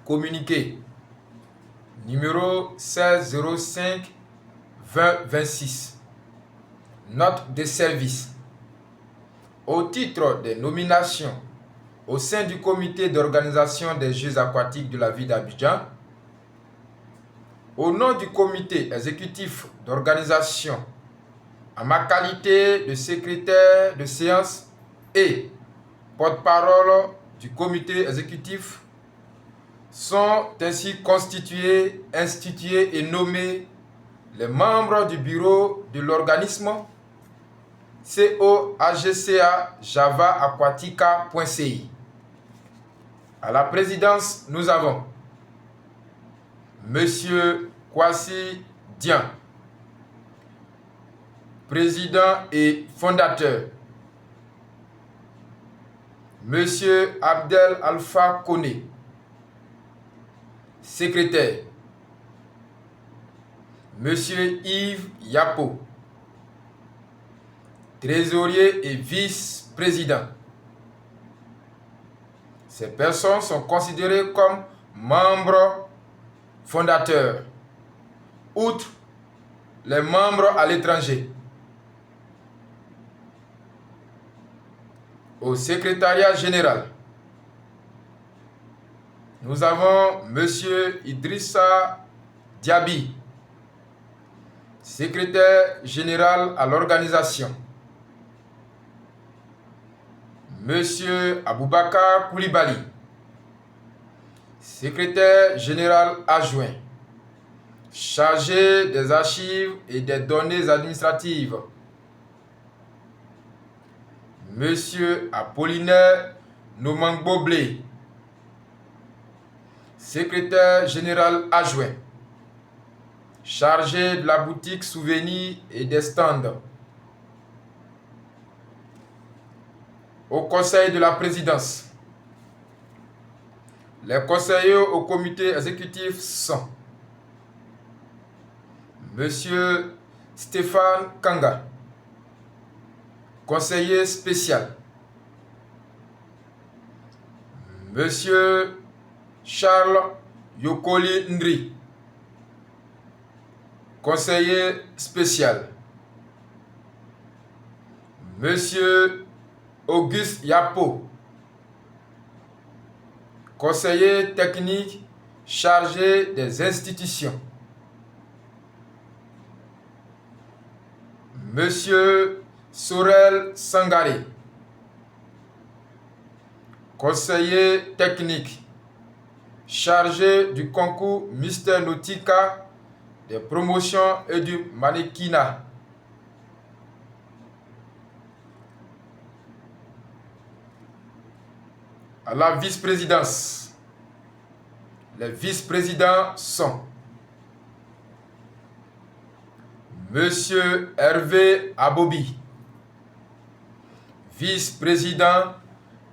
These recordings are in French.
Communiqué numéro 1605-2026. Note de service. Au titre des nominations au sein du comité d'organisation des Jeux aquatiques de la ville d'Abidjan, au nom du comité exécutif d'organisation, en ma qualité de secrétaire de séance et porte-parole du comité exécutif, sont ainsi constitués, institués et nommés les membres du bureau de l'organisme COAGCA Java Aquatica.ci. À la présidence, nous avons Monsieur Kwasi Dian, président et fondateur. Monsieur Abdel Alpha Kone, secrétaire. Monsieur Yves Yapo, trésorier et vice-président. Ces personnes sont considérées comme membres fondateurs, outre les membres à l'étranger. Au secrétariat général, nous avons Monsieur Idrissa Diaby, secrétaire général à l'organisation. Monsieur Aboubakar Koulibaly, secrétaire général adjoint, chargé des archives et des données administratives. Monsieur Apollinaire Nomangboblé, secrétaire général adjoint, chargé de la boutique souvenirs et des stands. Au conseil de la présidence, les conseillers au comité exécutif sont Monsieur Stéphane Kanga, conseiller spécial. Monsieur Charles Yokoli Ndri, conseiller spécial. Monsieur Auguste Yapo, conseiller technique chargé des institutions. Monsieur Sorel Sangaré, conseiller technique chargé du concours Mister Nautica, des promotions et du mannequinat. À la vice-présidence, les vice-présidents sont Monsieur Hervé Abobi, vice-président,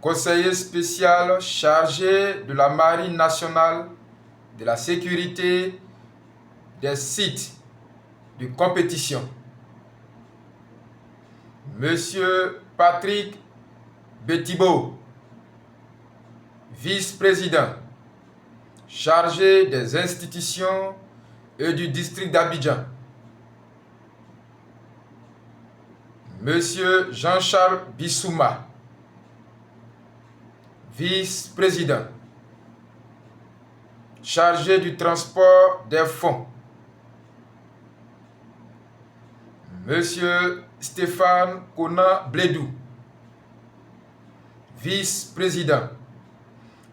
conseiller spécial chargé de la Marine nationale, de la sécurité des sites de compétition. Monsieur Patrick Betibo, vice-président, chargé des institutions et du district d'Abidjan. Monsieur Jean-Charles Bissouma, vice-président, chargé du transport des fonds. Monsieur Stéphane Kona Bledou, vice-président,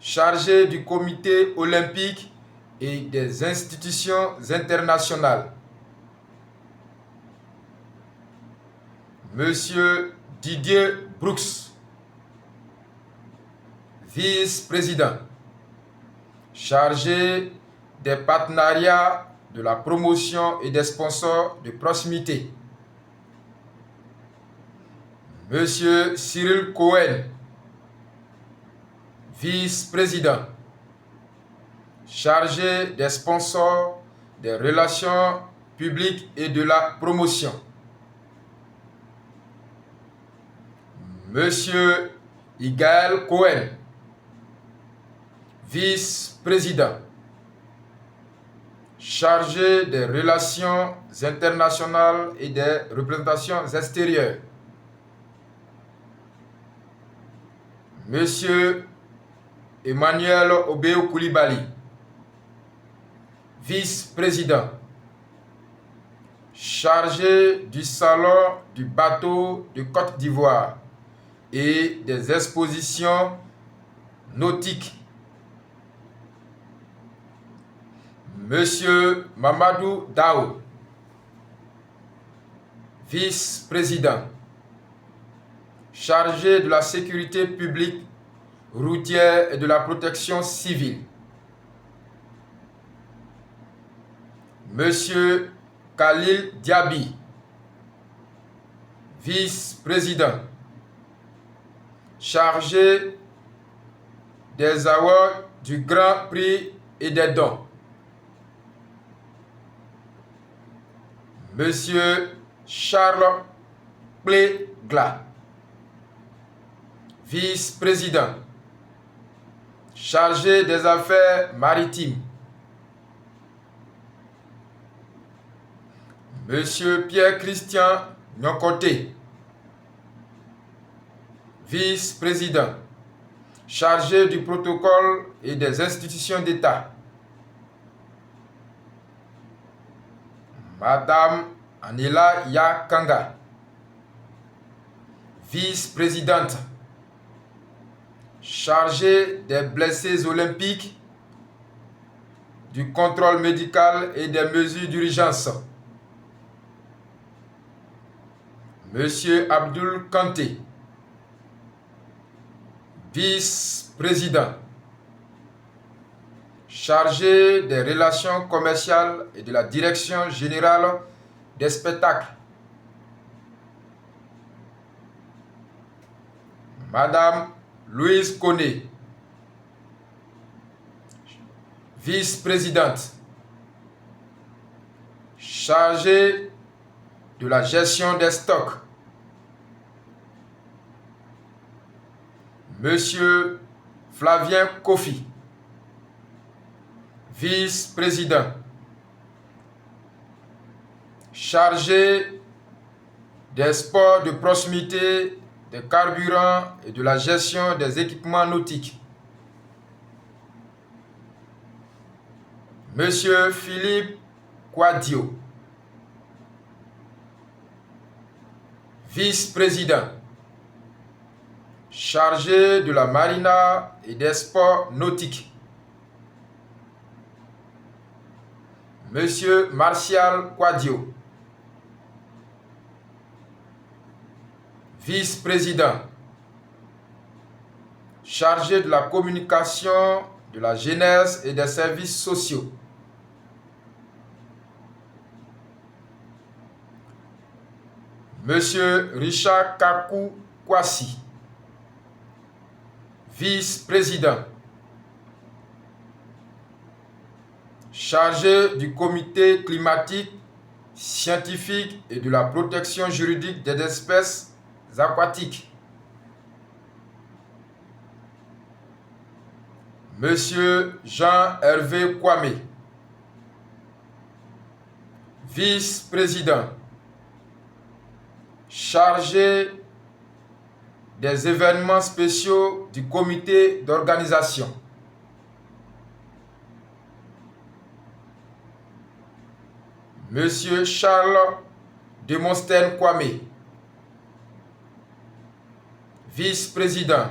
chargé du comité olympique et des institutions internationales. Monsieur Didier Brooks, vice-président, chargé des partenariats, de la promotion et des sponsors de proximité. Monsieur Cyril Cohen, vice-président, chargé des sponsors, des relations publiques et de la promotion. Monsieur Igaël Cohen, Vice-président, chargé des relations internationales et des représentations extérieures. Monsieur Emmanuel Obeo Koulibaly, vice-président, chargé du salon du bateau de Côte d'Ivoire et des expositions nautiques. Monsieur Mamadou Dao, vice-président, chargé de la sécurité publique routière et de la protection civile. Monsieur Khalil Diaby, vice-président, chargé des awards du Grand Prix et des dons. Monsieur Charles Plégla, vice-président, chargé des affaires maritimes. Monsieur Pierre-Christian Nyokoté, vice-président, chargé du protocole et des institutions d'État. Madame Anila Yakanga, vice-présidente, chargée des blessés olympiques, du contrôle médical et des mesures d'urgence. Monsieur Abdul Kanté, vice-président, chargé des relations commerciales et de la direction générale des spectacles. Madame Louise Koné, vice-présidente, chargée de la gestion des stocks. Monsieur Flavien Kofi, vice-président, chargé des sports de proximité, des carburants et de la gestion des équipements nautiques. Monsieur Philippe Kouadio, vice-président, chargé de la marina et des sports nautiques. Monsieur Martial Kouadio, vice-président, chargé de la communication, de la jeunesse et des services sociaux. Monsieur Richard Kakou Kwasi, vice-président, chargé du comité climatique, scientifique et de la protection juridique des espèces aquatiques. Monsieur Jean-Hervé Kwame, vice-président, chargé des événements spéciaux du comité d'organisation. Monsieur Charles Demosthène Kwame, vice-président,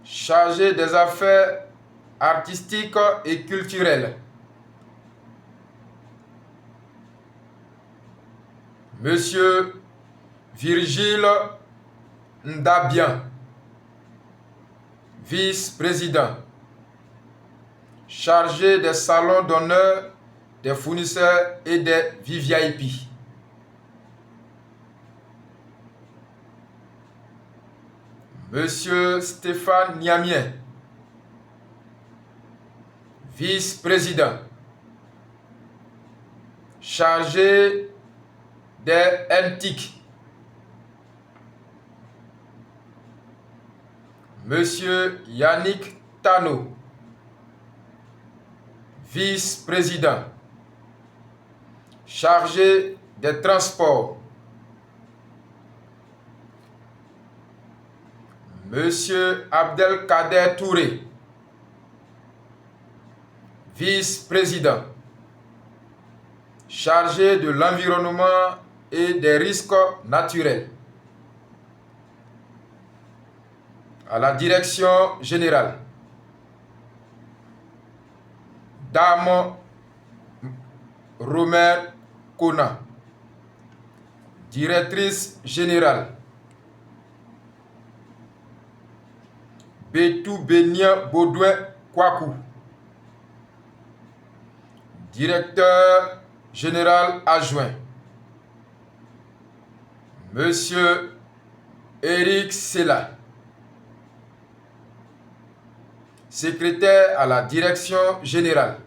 chargé des affaires artistiques et culturelles. Monsieur Virgile Ndabian, vice-président, chargé des salons d'honneur, des fournisseurs et des VVIP. Monsieur Stéphane Niamien, vice-président, chargé des NTIC. Monsieur Yannick Tano, vice-président, chargé des transports, Monsieur Abdelkader Touré, vice-président, chargé de l'environnement et des risques naturels. À la direction générale, Dame Romer Kona, directrice générale, Betou Bénien Baudouin Kwaku, directeur général adjoint, Monsieur Eric Sela, secrétaire à la direction générale.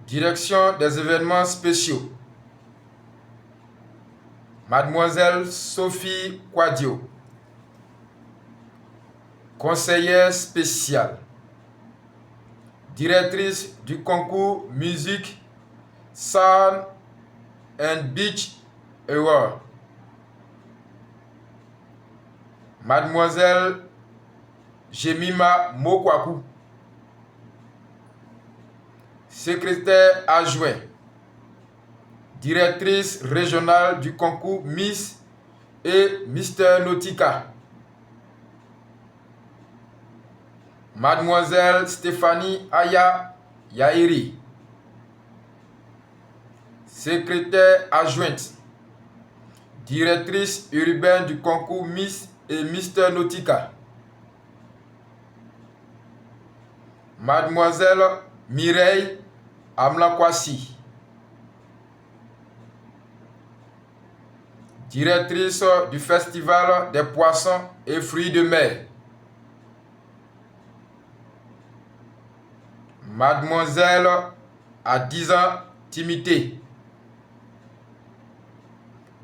Direction des événements spéciaux, Mademoiselle Sophie Quadio, conseillère spéciale, directrice du concours musique Sound and Beach Award, Mademoiselle Jemima Mokwaku, secrétaire adjoint, directrice régionale du concours Miss et Mister Nautica, Mademoiselle Stéphanie Aya Yairi, secrétaire adjointe, directrice urbaine du concours Miss et Mister Nautica, Mademoiselle Mireille Amlakwasi, directrice du Festival des poissons et fruits de mer, Mademoiselle Adiza Timité,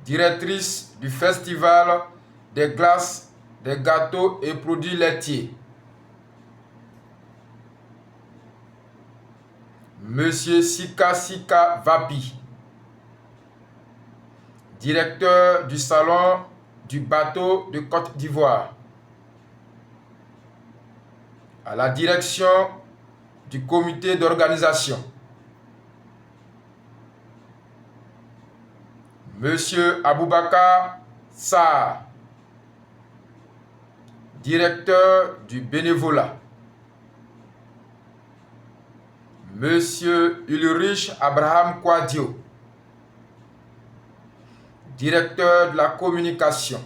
directrice du Festival des glaces, des gâteaux et produits laitiers, Monsieur Sika Sika Vapi, directeur du Salon du bateau de Côte d'Ivoire. À la direction du comité d'organisation, Monsieur Aboubakar Sarr, directeur du bénévolat, Monsieur Ulrich Abraham Quadio, directeur de la communication,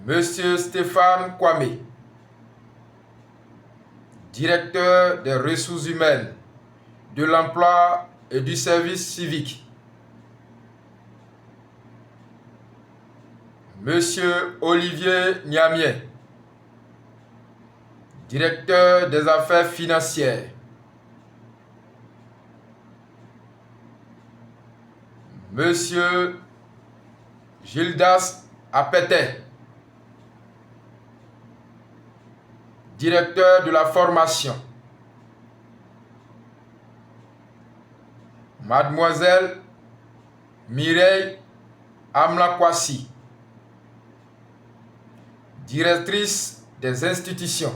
Monsieur Stéphane Kwame, directeur des ressources humaines, de l'emploi et du service civique, Monsieur Olivier Niamier, directeur des affaires financières, Monsieur Gildas Apete, directeur de la formation, Mademoiselle Mireille Amlakwasi, directrice des institutions,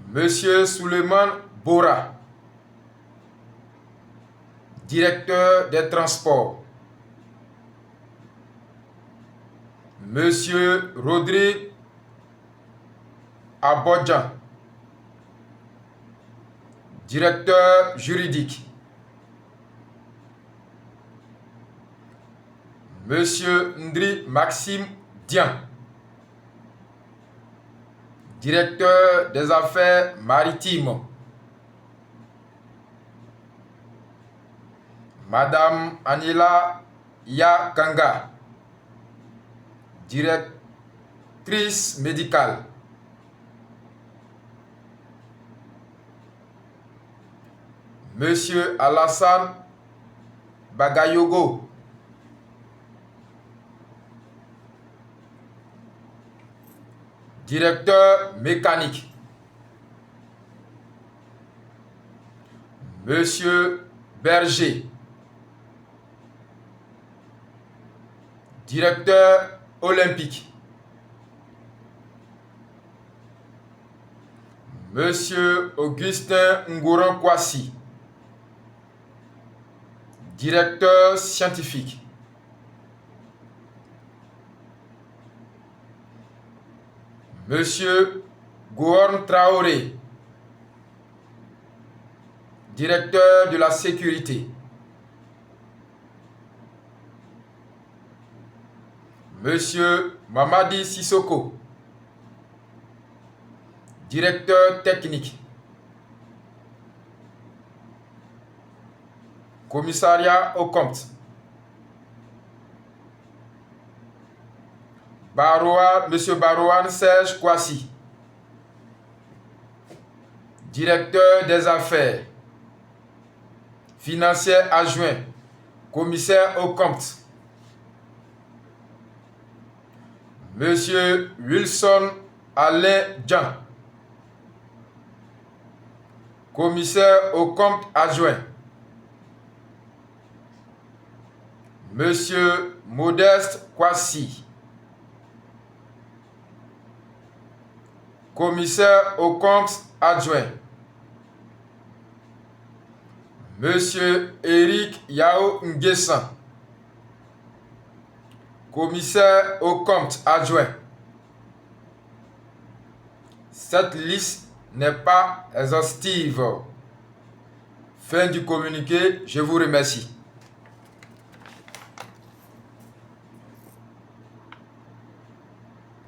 Monsieur Suleiman Bora, directeur des transports, Monsieur Rodrigue Abodjan, directeur juridique, Monsieur Ndri Maxime Dian, directeur des affaires maritimes, Madame Anila Yakanga, directrice médicale, Monsieur Alassane Bagayogo. Directeur mécanique, Monsieur Berger. Directeur olympique, Monsieur Augustin Ngouran Kwasi. Directeur scientifique, Monsieur Gouorn Traoré. Directeur de la sécurité, Monsieur Mamadi Sissoko. Directeur technique, Commissariat aux comptes, Monsieur Barouane Serge Kwasi. Directeur des affaires, financier adjoint, commissaire aux comptes, Monsieur Wilson Alain Jean. Commissaire aux comptes adjoint, Monsieur Modeste Kwasi. Commissaire aux comptes adjoint, Monsieur Eric Yao Nguessan. Commissaire aux comptes adjoint. Cette liste n'est pas exhaustive. Fin du communiqué, je vous remercie.